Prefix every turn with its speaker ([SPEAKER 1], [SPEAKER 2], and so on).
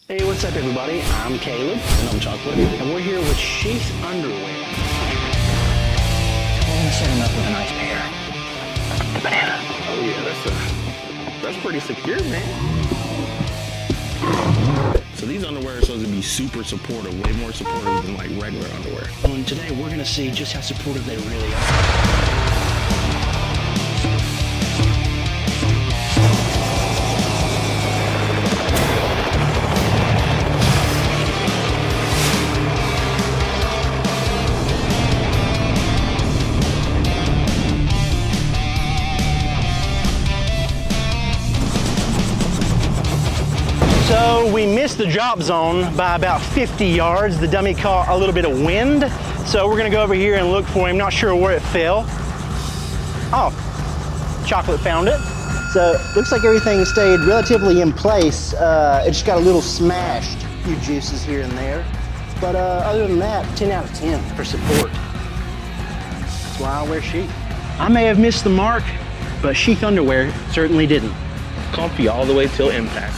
[SPEAKER 1] Hey, what's up everybody? I'm Caleb.
[SPEAKER 2] And I'm Chocolate.
[SPEAKER 1] And we're here with SHEATH underwear. We're gonna set him up with a nice pair. The banana.
[SPEAKER 2] Oh yeah, that's pretty secure, man. So these underwear are supposed to be super supportive, way more supportive than like regular underwear.
[SPEAKER 1] And today we're gonna see just how supportive they really are. So we missed the drop zone by about 50 yards. The dummy caught a little bit of wind. So we're gonna go over here and look for him. Not sure where it fell. Oh, Chocolate found it. So it looks like everything stayed relatively in place. It just got a little smashed, a few juices here and there. But other than that, 10 out of 10 for support. That's why I wear SHEATH. I may have missed the mark, but SHEATH underwear certainly didn't.
[SPEAKER 2] Comfy all the way till impact.